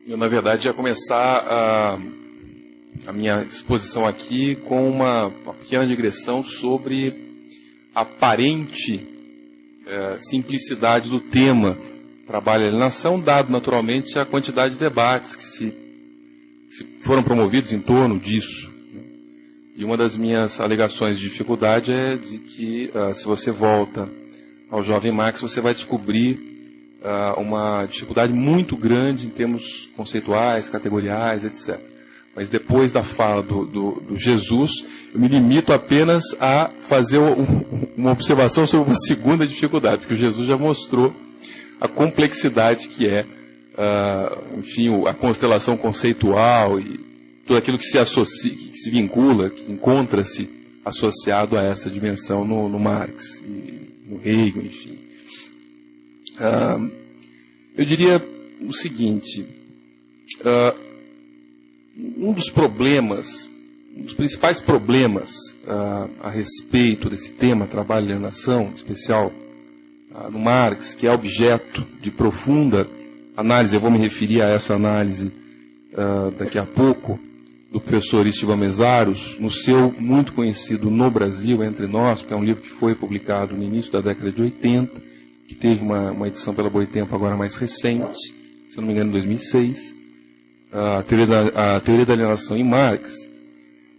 Eu, na verdade, ia começar a minha exposição aqui com uma pequena digressão sobre a aparente simplicidade do tema trabalho e alienação, dado naturalmente a quantidade de debates que se foram promovidos em torno disso. E uma das minhas alegações de dificuldade é de que, se você volta ao jovem Marx, você vai descobrir uma dificuldade muito grande em termos conceituais, categoriais, etc. Mas depois da fala do Jesus, eu me limito apenas a fazer uma observação sobre uma segunda dificuldade, porque o Jesus já mostrou a complexidade que é, enfim, a constelação conceitual e tudo aquilo que se associa, que se vincula, que encontra-se associado a essa dimensão no Marx e no Hegel, enfim. Eu diria o seguinte, um dos principais problemas a respeito desse tema, trabalho e alienação, em especial no Marx, que é objeto de profunda análise, eu vou me referir a essa análise daqui a pouco, do professor Istvan Mesaros, no seu muito conhecido No Brasil, Entre Nós, que é um livro que foi publicado no início da década de 80, que teve uma edição pela Boitempo agora mais recente, se não me engano em 2006, a teoria da alienação em Marx,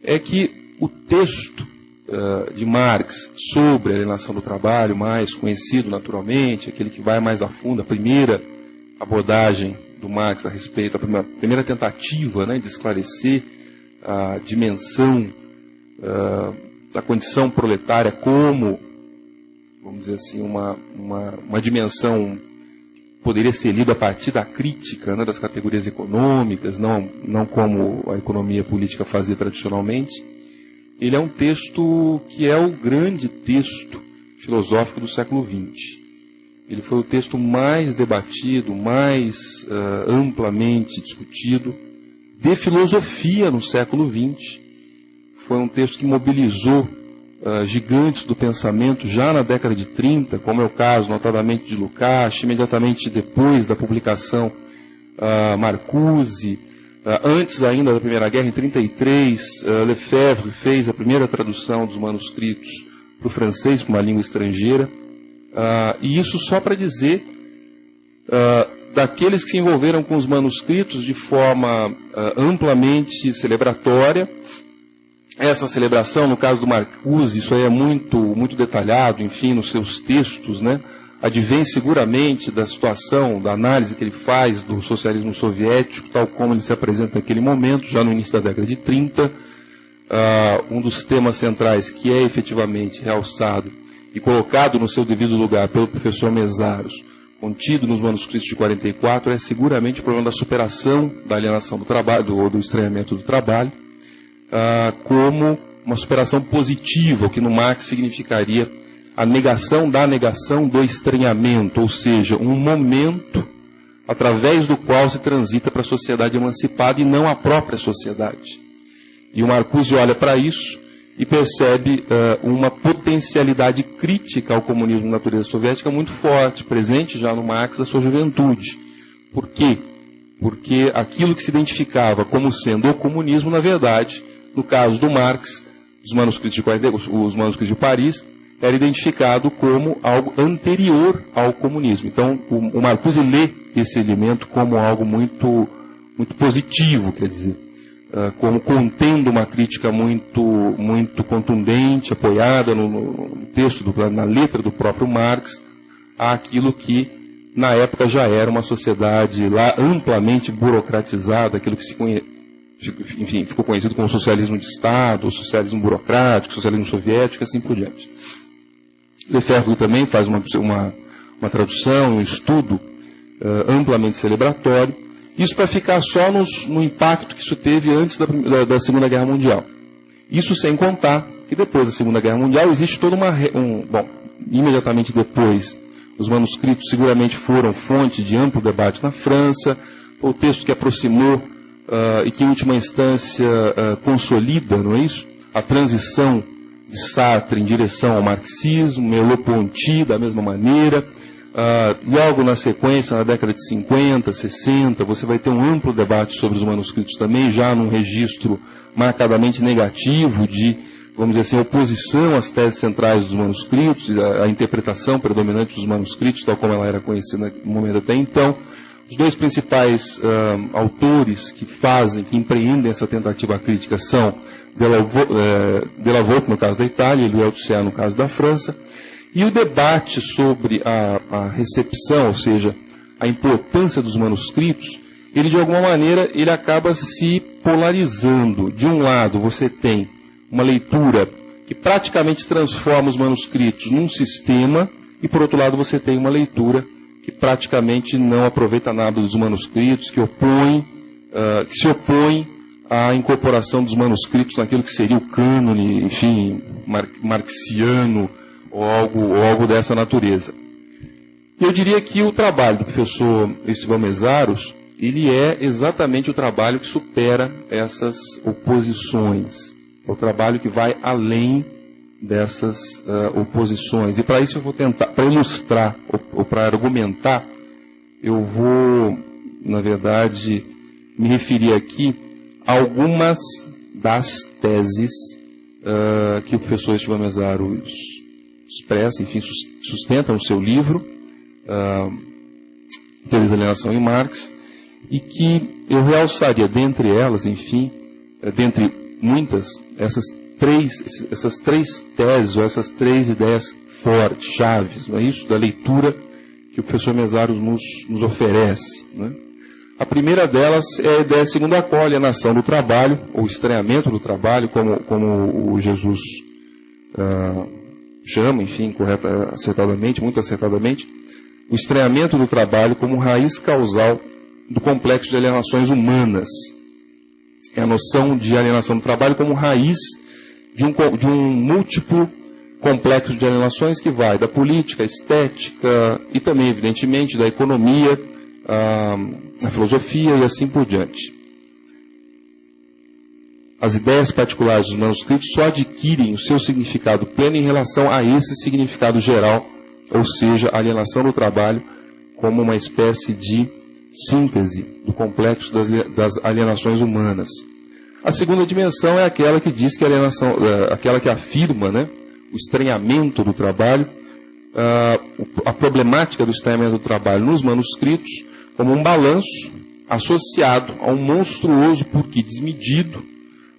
é que o texto de Marx sobre a alienação do trabalho, mais conhecido naturalmente, aquele que vai mais a fundo, a primeira abordagem do Marx a respeito, a primeira tentativa, né, de esclarecer a dimensão da condição proletária como, vamos dizer assim, uma dimensão que poderia ser lida a partir da crítica, né, das categorias econômicas, não como a economia política fazia tradicionalmente. Ele é um texto que é o grande texto filosófico do século XX. Ele foi o texto mais debatido, mais amplamente discutido de filosofia no século XX. Foi um texto que mobilizou gigantes do pensamento já na década de 30, como é o caso, notadamente, de Lukács, imediatamente depois da publicação Marcuse, antes ainda da Primeira Guerra, em 1933, Lefebvre fez a primeira tradução dos manuscritos para o francês, para uma língua estrangeira. E isso só para dizer daqueles que se envolveram com os manuscritos de forma amplamente celebratória. Essa celebração, no caso do Marcuse, isso aí é muito detalhado, enfim, nos seus textos, né? Advém seguramente da situação, da análise que ele faz do socialismo soviético, tal como ele se apresenta naquele momento, já no início da década de 30. Um dos temas centrais que é efetivamente realçado e colocado no seu devido lugar pelo professor Mesaros, contido nos manuscritos de 44, é seguramente o problema da superação da alienação do trabalho, ou do estranhamento do trabalho, como uma superação positiva, o que no Marx significaria a negação da negação do estranhamento, ou seja, um momento através do qual se transita para a sociedade emancipada e não a própria sociedade. E o Marcuse olha para isso e percebe uma potencialidade crítica ao comunismo de natureza soviética muito forte, presente já no Marx da sua juventude. Por quê? Porque aquilo que se identificava como sendo o comunismo, na verdade, no caso do Marx, os manuscritos de Paris, era identificado como algo anterior ao comunismo. Então, o Marcuse lê esse elemento como algo muito positivo, quer dizer, como contendo uma crítica muito contundente, apoiada no texto, na letra do próprio Marx, àquilo que na época já era uma sociedade lá amplamente burocratizada, aquilo que ficou conhecido como socialismo de Estado, o socialismo burocrático, socialismo soviético, assim por diante. Lefebvre também faz uma tradução, um estudo amplamente celebratório, isso para ficar só no impacto que isso teve antes da Segunda Guerra Mundial. Isso sem contar que depois da Segunda Guerra Mundial existe toda imediatamente depois, os manuscritos seguramente foram fonte de amplo debate na França, foi o texto que aproximou e que em última instância consolida, não é isso? A transição de Sartre em direção ao marxismo, Merleau-Ponty da mesma maneira, Logo na sequência, na década de 50, 60, você vai ter um amplo debate sobre os manuscritos também, já num registro marcadamente negativo de, vamos dizer assim, oposição às teses centrais dos manuscritos, a interpretação predominante dos manuscritos, tal como ela era conhecida no momento até então. Os dois principais autores que empreendem essa tentativa crítica são Delavolpe, no caso da Itália, e Louis-Althusser, no caso da França. E o debate sobre a recepção, ou seja, a importância dos manuscritos, ele de alguma maneira ele acaba se polarizando. De um lado, você tem uma leitura que praticamente transforma os manuscritos num sistema, e por outro lado você tem uma leitura que praticamente não aproveita nada dos manuscritos, que se opõe à incorporação dos manuscritos naquilo que seria o cânone, enfim, marxiano, ou algo dessa natureza. Eu diria que o trabalho do professor Esteban Mezaros, ele é exatamente o trabalho que supera essas oposições. É o trabalho que vai além dessas oposições. E para isso eu vou tentar, para ilustrar ou para argumentar, eu vou, na verdade, me referir aqui a algumas das teses que o professor Esteban Mezaros expressa, enfim, sustenta no seu livro, Teoria da Alienação em Marx, e que eu realçaria dentre elas, enfim, dentre muitas, essas três teses, ou essas três ideias fortes, chaves, não é isso? Da leitura que o professor Mezaros nos oferece. Né? A primeira delas é a ideia segundo a qual a alienação do trabalho, ou estranhamento do trabalho, como o Jesus chama, enfim, muito acertadamente, o estranhamento do trabalho como raiz causal do complexo de alienações humanas. É a noção de alienação do trabalho como raiz de um múltiplo complexo de alienações que vai da política, estética e também, evidentemente, da economia, a filosofia e assim por diante. As ideias particulares dos manuscritos só adquirem o seu significado pleno em relação a esse significado geral, ou seja, a alienação do trabalho como uma espécie de síntese do complexo das alienações humanas. A segunda dimensão é aquela que diz que aquela que afirma, né, o estranhamento do trabalho, a problemática do estranhamento do trabalho nos manuscritos como um balanço associado a um monstruoso, porque desmedido,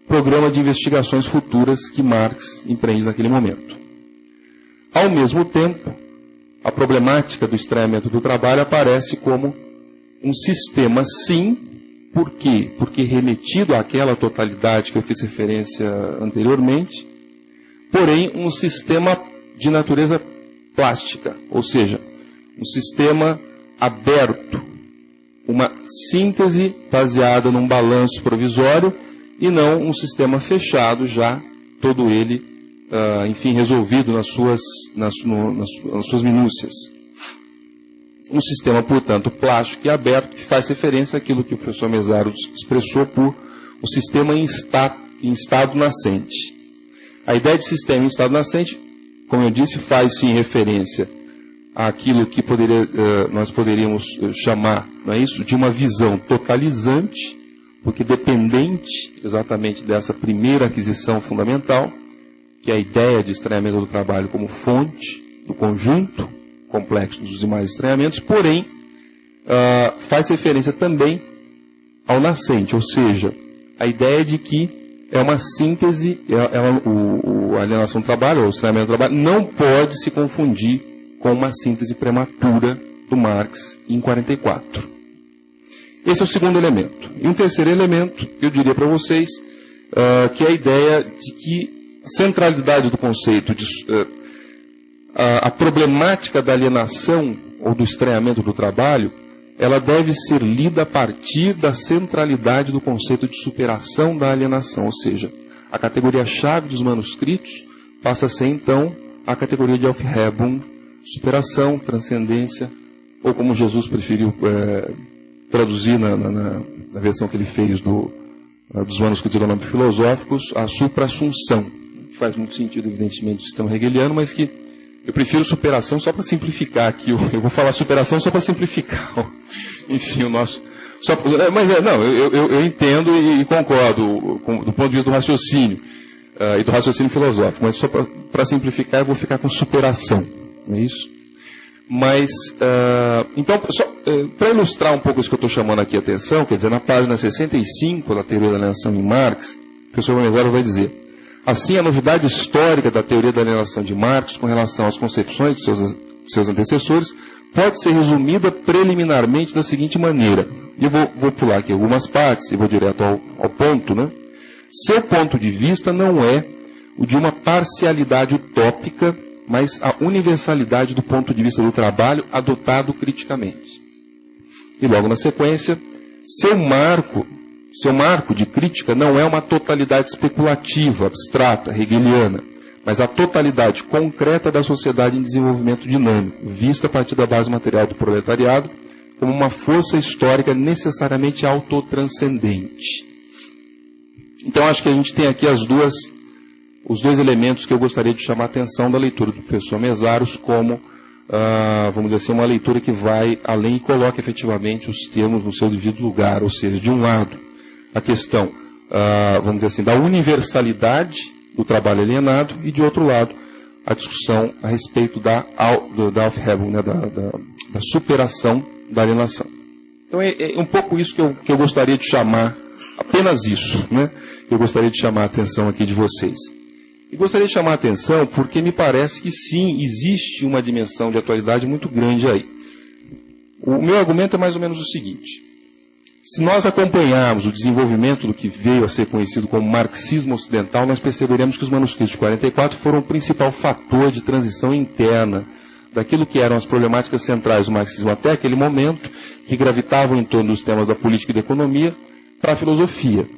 programa de investigações futuras que Marx empreende naquele momento. Ao mesmo tempo, a problemática do estranhamento do trabalho aparece como um sistema, sim. Por quê? Porque remetido àquela totalidade que eu fiz referência anteriormente, porém um sistema de natureza plástica, ou seja, um sistema aberto, uma síntese baseada num balanço provisório e não um sistema fechado já, todo ele, enfim, resolvido nas suas minúcias. Um sistema, portanto, plástico e aberto, que faz referência àquilo que o professor Mezaros expressou por o sistema em estado nascente. A ideia de sistema em estado nascente, como eu disse, faz sim referência àquilo que nós poderíamos chamar, não é isso, de uma visão totalizante, porque dependente exatamente dessa primeira aquisição fundamental, que é a ideia de estranhamento do trabalho como fonte do conjunto complexo dos demais estranhamentos, porém, faz referência também ao nascente, ou seja, a ideia de que é uma síntese, a alienação do trabalho, ou o estranhamento do trabalho, não pode se confundir com uma síntese prematura do Marx em 44. Esse é o segundo elemento. E um terceiro elemento, eu diria para vocês, que é a ideia de que a centralidade do conceito a problemática da alienação ou do estranhamento do trabalho, ela deve ser lida a partir da centralidade do conceito de superação da alienação, ou seja, a categoria-chave dos manuscritos passa a ser, então, a categoria de Aufhebung, superação, transcendência, ou como Jesus preferiu traduzir na versão que ele fez dos manuscritos econômico-filosóficos, a supra-assunção, que faz muito sentido, evidentemente, no sistema hegeliano, mas que Eu prefiro superação só para simplificar aqui. Eu vou falar superação só para simplificar. Enfim, o nosso... eu entendo e concordo do ponto de vista do raciocínio e do raciocínio filosófico, mas só para simplificar eu vou ficar com superação, não é isso? Mas, então, para ilustrar um pouco isso que eu estou chamando aqui a atenção, quer dizer, na página 65 da Teoria da Alienação de Marx, o professor Mezzaro vai dizer: assim, a novidade histórica da Teoria da Alienação de Marx com relação às concepções de seus antecessores pode ser resumida preliminarmente da seguinte maneira. E eu vou pular aqui algumas partes e vou direto ao ponto, né? Seu ponto de vista não é o de uma parcialidade utópica, mas a universalidade do ponto de vista do trabalho adotado criticamente. E logo na sequência, seu marco de crítica não é uma totalidade especulativa, abstrata, hegeliana, mas a totalidade concreta da sociedade em desenvolvimento dinâmico, vista a partir da base material do proletariado, como uma força histórica necessariamente autotranscendente. Então acho que a gente tem aqui os dois elementos que eu gostaria de chamar a atenção da leitura do professor Meszaros como, vamos dizer assim, uma leitura que vai além e coloca efetivamente os termos no seu devido lugar, ou seja, de um lado, a questão, vamos dizer assim, da universalidade do trabalho alienado e, de outro lado, a discussão a respeito da Aufhebung, né, da superação da alienação. Então é um pouco isso que eu gostaria de chamar, apenas isso, né, que eu gostaria de chamar a atenção aqui de vocês. E gostaria de chamar a atenção porque me parece que sim, existe uma dimensão de atualidade muito grande aí. O meu argumento é mais ou menos o seguinte: se nós acompanharmos o desenvolvimento do que veio a ser conhecido como marxismo ocidental, nós perceberemos que os manuscritos de 44 foram o principal fator de transição interna daquilo que eram as problemáticas centrais do marxismo até aquele momento, que gravitavam em torno dos temas da política e da economia, para a filosofia.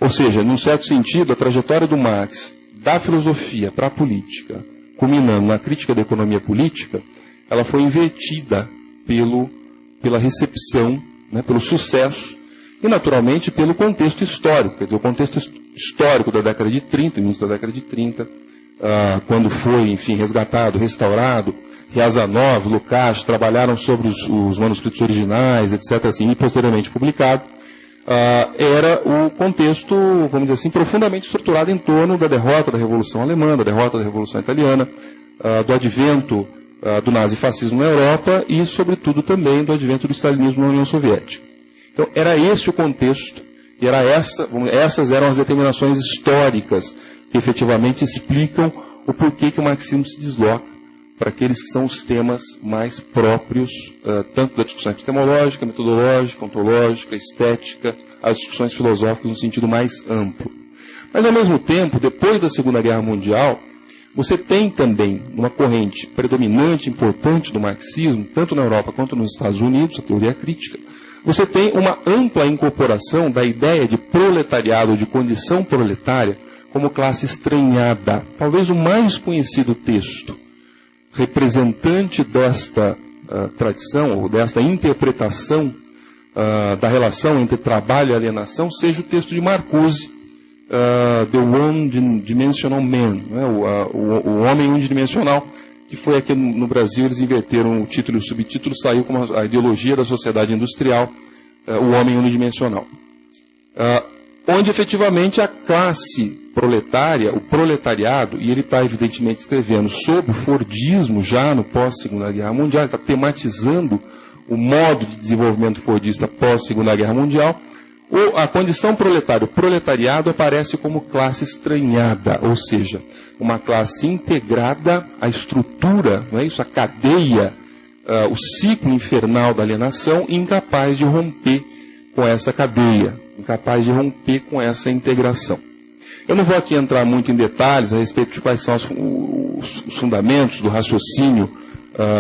Ou seja, num certo sentido, a trajetória do Marx da filosofia para a política, culminando na crítica da economia política, ela foi invertida pela recepção, né, pelo sucesso e, naturalmente, pelo contexto histórico. Quer dizer, o contexto histórico da década de 30, início da década de 30, quando foi, enfim, resgatado, restaurado, Riazanov, Lukács trabalharam sobre os manuscritos originais, etc., assim, e posteriormente publicado, era o contexto, vamos dizer assim, profundamente estruturado em torno da derrota da Revolução Alemã, da derrota da Revolução Italiana, do advento do nazifascismo na Europa e, sobretudo, também do advento do stalinismo na União Soviética. Então, era esse o contexto e essas eram as determinações históricas que efetivamente explicam o porquê que o marxismo se desloca para aqueles que são os temas mais próprios, tanto da discussão epistemológica, metodológica, ontológica, estética, as discussões filosóficas no sentido mais amplo. Mas, ao mesmo tempo, depois da Segunda Guerra Mundial, você tem também uma corrente predominante, importante do marxismo, tanto na Europa quanto nos Estados Unidos, a teoria crítica, você tem uma ampla incorporação da ideia de proletariado, de condição proletária, como classe estranhada. Talvez o mais conhecido texto representante desta tradição, ou desta interpretação da relação entre trabalho e alienação, seja o texto de Marcuse, The One-Dimensional Man, né? o Homem Unidimensional, que foi aqui no Brasil, eles inverteram o título e o subtítulo, saiu como a ideologia da sociedade industrial, o Homem Unidimensional. Onde efetivamente a classe proletária, o proletariado, e ele está evidentemente escrevendo sobre o fordismo já no pós-Segunda Guerra Mundial, está tematizando o modo de desenvolvimento fordista pós-Segunda Guerra Mundial, a condição proletária, o proletariado aparece como classe estranhada, ou seja, uma classe integrada à estrutura, não é isso? A cadeia, o ciclo infernal da alienação, incapaz de romper com essa cadeia, incapaz de romper com essa integração. Eu não vou aqui entrar muito em detalhes a respeito de quais são os fundamentos do raciocínio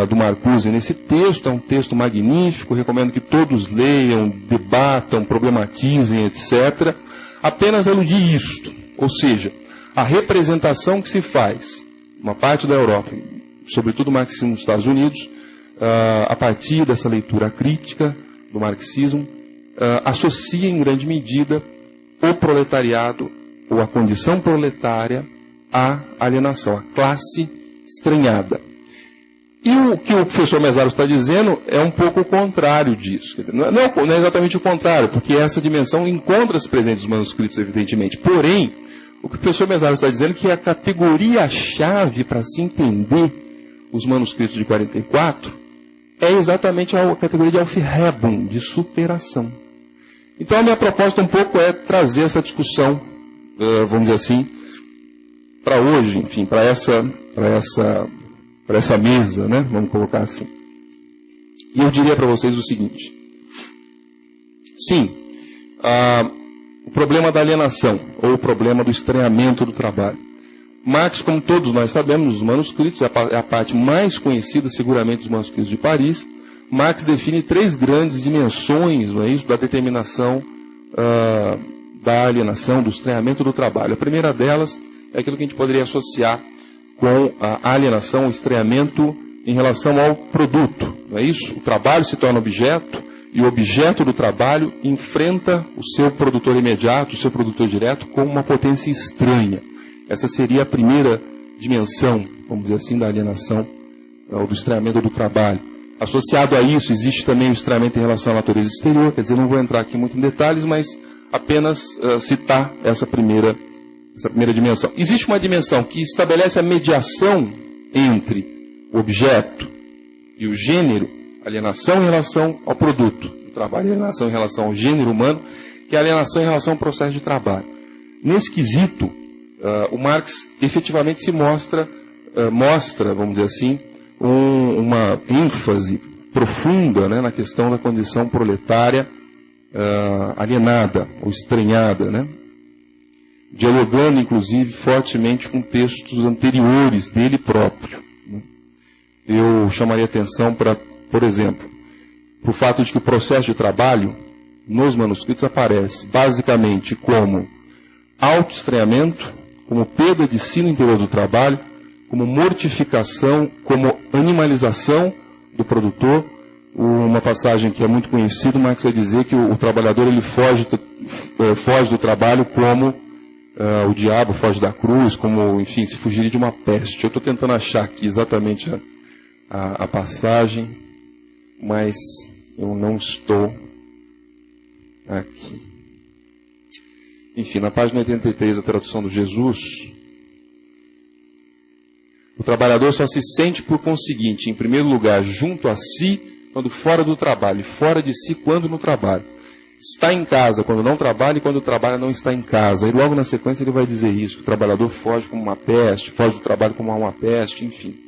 do Marcuse nesse texto. É um texto magnífico, recomendo que todos leiam, debatam, problematizem, etc. Apenas aludir isto, ou seja, a representação que se faz, uma parte da Europa, sobretudo o marxismo nos Estados Unidos, a partir dessa leitura crítica do marxismo, associa em grande medida o proletariado, ou a condição proletária, à alienação, à classe estranhada. E o que o professor Mezzaro está dizendo é um pouco o contrário disso. Não é exatamente o contrário, porque essa dimensão encontra-se presente nos manuscritos, evidentemente. Porém, o que o professor Mezzaro está dizendo é que a categoria-chave para se entender os manuscritos de 44 é exatamente a categoria de Aufhebung, de superação. Então a minha proposta um pouco é trazer essa discussão, vamos dizer assim, para hoje, enfim, para essa mesa, né? Vamos colocar assim. E eu diria para vocês o seguinte: sim, o problema da alienação, ou o problema do estranhamento do trabalho. Marx, como todos nós sabemos, nos manuscritos, é a parte mais conhecida seguramente dos manuscritos de Paris. Marx define 3 grandes dimensões, não é isso, da determinação da alienação, do estranhamento do trabalho. A primeira delas é aquilo que a gente poderia associar com a alienação, o estranhamento em relação ao produto, não é isso? O trabalho se torna objeto, e o objeto do trabalho enfrenta o seu produtor imediato, o seu produtor direto, como uma potência estranha. Essa seria a primeira dimensão, vamos dizer assim, da alienação, ou do estranhamento do trabalho. Associado a isso, existe também o estranhamento em relação à natureza exterior, quer dizer, não vou entrar aqui muito em detalhes, mas apenas citar essa primeira dimensão. Existe uma dimensão que estabelece a mediação entre o objeto e o gênero, alienação em relação ao produto do trabalho, alienação em relação ao gênero humano, que é a alienação em relação ao processo de trabalho. Nesse quesito, o Marx efetivamente se mostra, vamos dizer assim, uma ênfase profunda, né, na questão da condição proletária alienada ou estranhada, né? Dialogando, inclusive, fortemente com textos anteriores dele próprio. Eu chamaria atenção para, por exemplo, para o fato de que o processo de trabalho nos manuscritos aparece basicamente como autoestranhamento, como perda de si no interior do trabalho, como mortificação, como animalização do produtor. Uma passagem que é muito conhecida, Marx vai dizer que o trabalhador ele foge do trabalho como o diabo foge da cruz, como, enfim, se fugiria de uma peste. Eu estou tentando achar aqui exatamente a passagem, mas eu não estou aqui. Enfim, na página 83 da tradução do Jesus, o trabalhador só se sente por conseguinte, em primeiro lugar, junto a si, quando fora do trabalho, e fora de si, quando no trabalho. Está em casa quando não trabalha, e quando trabalha não está em casa. E logo na sequência ele vai dizer isso, que o trabalhador foge como uma peste, foge do trabalho como uma peste, enfim.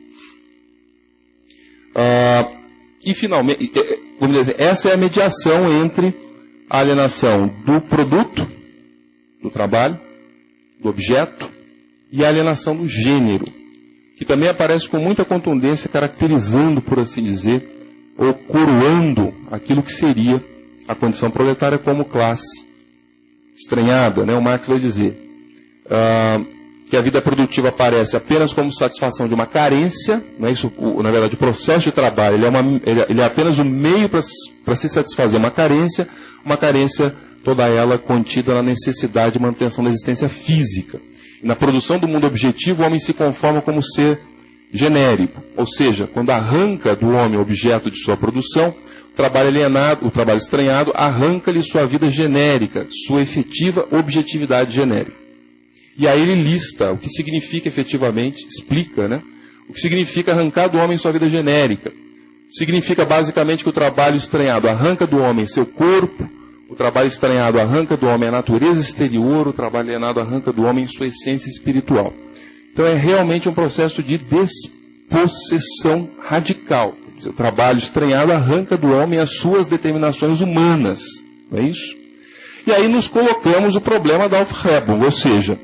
E finalmente, vamos dizer, essa é a mediação entre a alienação do produto, do trabalho, do objeto, e a alienação do gênero, que também aparece com muita contundência, caracterizando, por assim dizer, ou coroando aquilo que seria a condição proletária como classe estranhada, né? O Marx vai dizer que a vida produtiva aparece apenas como satisfação de uma carência, não é isso? Na verdade, o processo de trabalho ele é apenas um meio para se satisfazer uma carência toda ela contida na necessidade de manutenção da existência física. E na produção do mundo objetivo, o homem se conforma como ser genérico, ou seja, quando arranca do homem o objeto de sua produção, o trabalho alienado, o trabalho estranhado, arranca-lhe sua vida genérica, sua efetiva objetividade genérica. E aí ele lista o que significa efetivamente, explica, né? O que significa arrancar do homem sua vida genérica. Significa basicamente que o trabalho estranhado arranca do homem seu corpo, o trabalho estranhado arranca do homem a natureza exterior, o trabalho alienado arranca do homem sua essência espiritual. Então é realmente um processo de despossessão radical. O trabalho estranhado arranca do homem as suas determinações humanas. Não é isso? E aí nos colocamos o problema da Aufhebung, ou seja,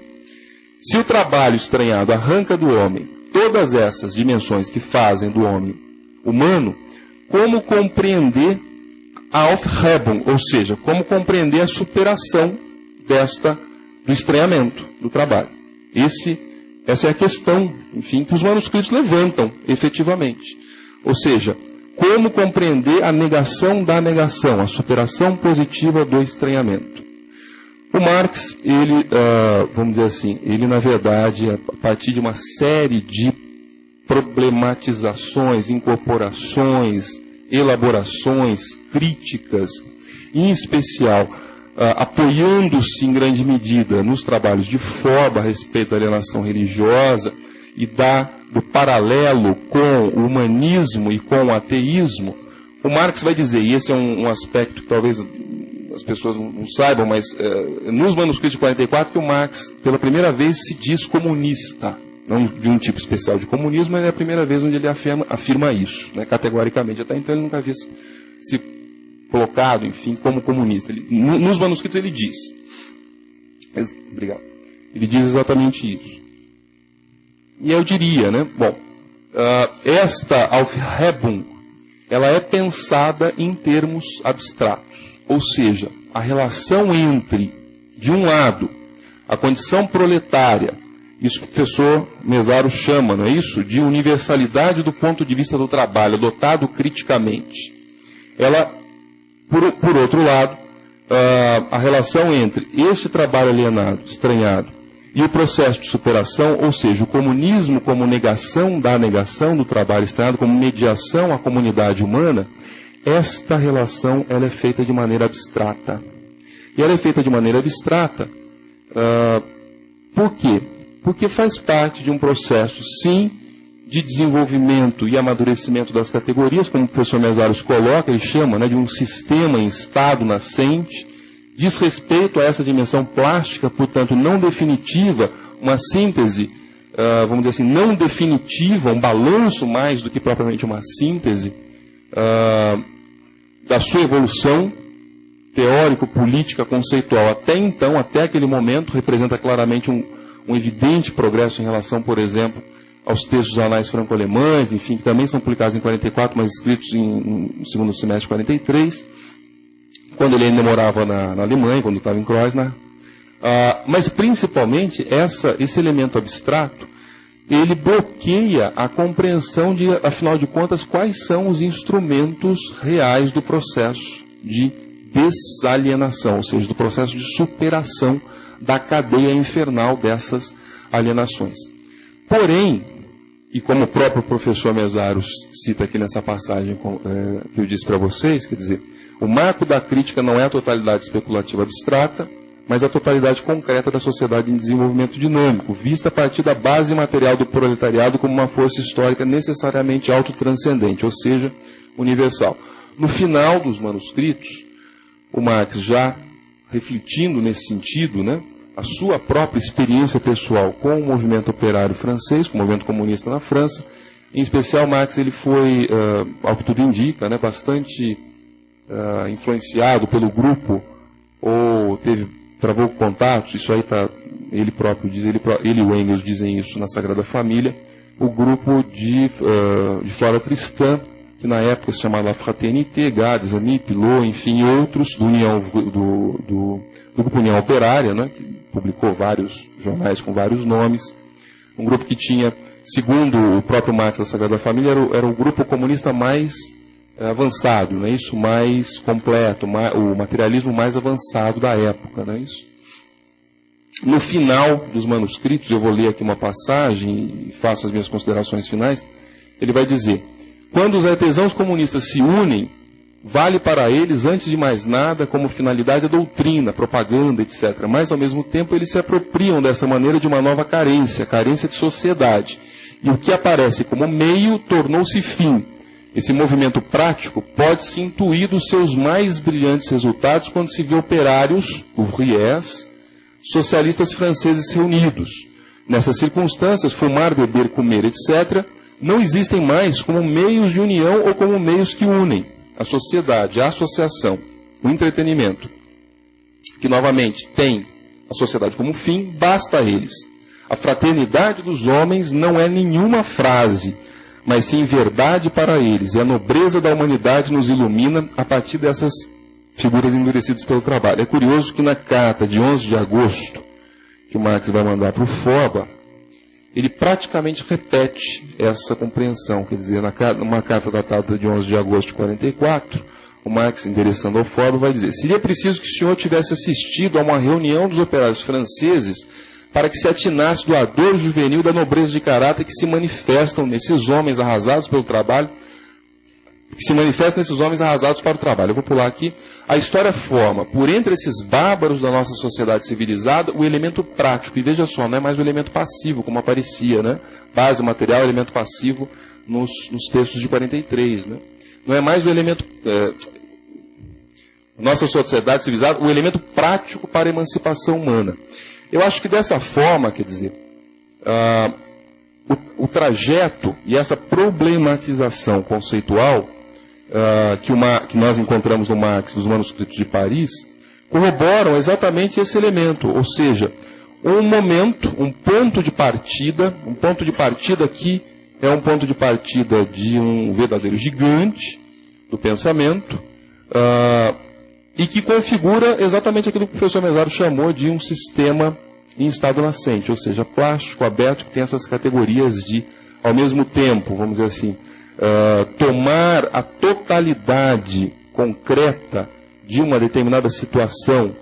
se o trabalho estranhado arranca do homem todas essas dimensões que fazem do homem humano, como compreender a Aufhebung, ou seja, como compreender a superação do estranhamento do trabalho. Essa é a questão, enfim, que os manuscritos levantam, efetivamente. Ou seja, como compreender a negação da negação, a superação positiva do estranhamento. O Marx, ele, vamos dizer assim, ele na verdade, a partir de uma série de problematizações, incorporações, elaborações, críticas, em especial apoiando-se em grande medida nos trabalhos de Frobe a respeito da alienação religiosa e do paralelo com o humanismo e com o ateísmo, o Marx vai dizer, e esse é um aspecto que talvez as pessoas não saibam, mas nos manuscritos de 44 que o Marx, pela primeira vez, se diz comunista. Não de um tipo especial de comunismo, mas é a primeira vez onde ele afirma isso, né, categoricamente. Até então ele nunca havia se colocado, enfim, como comunista. Nos manuscritos ele diz. Obrigado. Ele diz exatamente isso. E eu diria, né, bom, esta Aufhebung, ela é pensada em termos abstratos. Ou seja, a relação entre, de um lado, a condição proletária, isso que o professor Mesaro chama, não é isso? De universalidade do ponto de vista do trabalho, adotado criticamente. Ela, por outro lado, a relação entre este trabalho alienado, estranhado, e o processo de superação, ou seja, o comunismo como negação da negação do trabalho estranhado, como mediação à comunidade humana, esta relação ela é feita de maneira abstrata. E ela é feita de maneira abstrata por quê? Porque faz parte de um processo, sim, de desenvolvimento e amadurecimento das categorias, como o professor Mesaros coloca, ele chama, né, de um sistema em estado nascente, diz respeito a essa dimensão plástica, portanto, não definitiva, uma síntese, vamos dizer assim, não definitiva, um balanço mais do que propriamente uma síntese da sua evolução teórico-política, conceitual. Até então, até aquele momento, representa claramente um evidente progresso em relação, por exemplo, aos textos anais franco-alemães, enfim, que também são publicados em 44, mas escritos no segundo semestre de 43, quando ele ainda morava na Alemanha, quando estava em Kreuznach. Mas, principalmente, esse elemento abstrato, ele bloqueia a compreensão de, afinal de contas, quais são os instrumentos reais do processo de desalienação, ou seja, do processo de superação da cadeia infernal dessas alienações. Porém, e como o próprio professor Mesaros cita aqui nessa passagem que eu disse para vocês, quer dizer, o marco da crítica não é a totalidade especulativa abstrata, mas a totalidade concreta da sociedade em desenvolvimento dinâmico, vista a partir da base material do proletariado como uma força histórica necessariamente autotranscendente, ou seja, universal. No final dos manuscritos, o Marx já refletindo nesse sentido, né, a sua própria experiência pessoal com o movimento operário francês, com o movimento comunista na França, em especial Marx ele foi, ao que tudo indica, né, bastante influenciado pelo grupo, ou travou contatos, isso aí está, ele próprio diz, ele e o Engels dizem isso na Sagrada Família, o grupo de Flora Tristan, que na época se chamava Fraternité, Gades, Ami, Pilot, enfim, outros do Grupo União Operária, né, que publicou vários jornais com vários nomes. Um grupo que tinha, segundo o próprio Marx da Sagrada Família, era o grupo comunista mais avançado, não é isso? Mais completo, o materialismo mais avançado da época, não é isso? No final dos manuscritos, eu vou ler aqui uma passagem e faço as minhas considerações finais, ele vai dizer: quando os artesãos comunistas se unem, vale para eles, antes de mais nada, como finalidade a doutrina, a propaganda, etc. Mas, ao mesmo tempo, eles se apropriam dessa maneira de uma nova carência, carência de sociedade. E o que aparece como meio tornou-se fim. Esse movimento prático pode-se intuir dos seus mais brilhantes resultados quando se vê operários, ouvriers, socialistas franceses reunidos. Nessas circunstâncias, fumar, beber, comer, etc., não existem mais como meios de união ou como meios que unem a sociedade, a associação, o entretenimento, que novamente tem a sociedade como fim, basta a eles. A fraternidade dos homens não é nenhuma frase, mas sim verdade para eles, e a nobreza da humanidade nos ilumina a partir dessas figuras endurecidas pelo trabalho. É curioso que na carta de 11 de agosto, que o Marx vai mandar para o Frobe, ele praticamente repete essa compreensão, quer dizer, numa carta datada de 11 de agosto de 44, o Marx, endereçando ao Frobe, vai dizer: seria preciso que o senhor tivesse assistido a uma reunião dos operários franceses para que se atinasse do ardor juvenil da nobreza de caráter que se manifestam nesses homens arrasados pelo trabalho, que se manifestam nesses homens arrasados para o trabalho. Eu vou pular aqui. A história forma, por entre esses bárbaros da nossa sociedade civilizada, o elemento prático. E veja só, não é mais o elemento passivo, como aparecia, né? Base material, elemento passivo nos textos de 43, né? Não é mais o elemento... nossa sociedade civilizada, o elemento prático para a emancipação humana. Eu acho que dessa forma, quer dizer, o trajeto e essa problematização conceitual que nós encontramos no Marx, nos manuscritos de Paris, corroboram exatamente esse elemento, ou seja, um momento, um ponto de partida aqui é um ponto de partida de um verdadeiro gigante do pensamento, e que configura exatamente aquilo que o professor Mezzaro chamou de um sistema em estado nascente, ou seja, plástico, aberto, que tem essas categorias de, ao mesmo tempo, vamos dizer assim, tomar a totalidade concreta de uma determinada situação,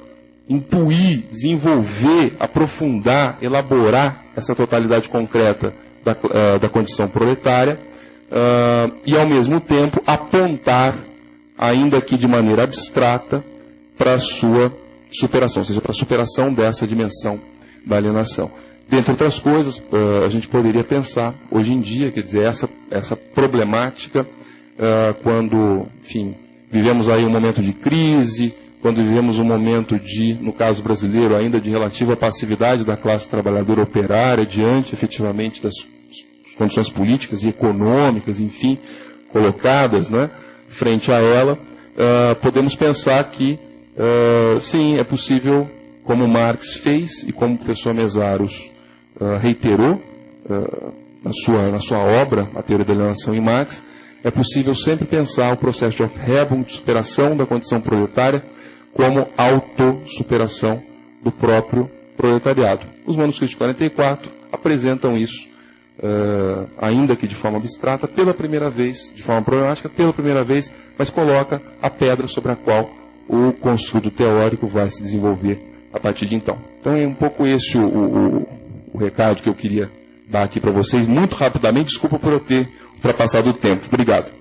intuir, desenvolver, aprofundar, elaborar essa totalidade concreta da condição proletária, e ao mesmo tempo apontar, ainda que de maneira abstrata, para a sua superação, ou seja, para a superação dessa dimensão da alienação. Dentre outras coisas, a gente poderia pensar, hoje em dia, quer dizer, essa problemática, quando, enfim, vivemos aí um momento de crise, quando vivemos um momento de, no caso brasileiro, ainda de relativa passividade da classe trabalhadora operária, diante, efetivamente, das condições políticas e econômicas, enfim, colocadas, né, frente a ela, podemos pensar que, sim, é possível, como Marx fez e como o professor Meszaros reiterou na sua obra, A Teoria da Alienação em Marx, é possível sempre pensar o processo de Aufhebung, de superação da condição proletária, como autossuperação do próprio proletariado. Os manuscritos de 44 apresentam isso, ainda que de forma abstrata, pela primeira vez, de forma problemática, pela primeira vez, mas coloca a pedra sobre a qual o construto teórico vai se desenvolver a partir de então. Então é um pouco esse o recado que eu queria dar aqui para vocês, muito rapidamente. Desculpa por eu ter ultrapassado o tempo. Obrigado.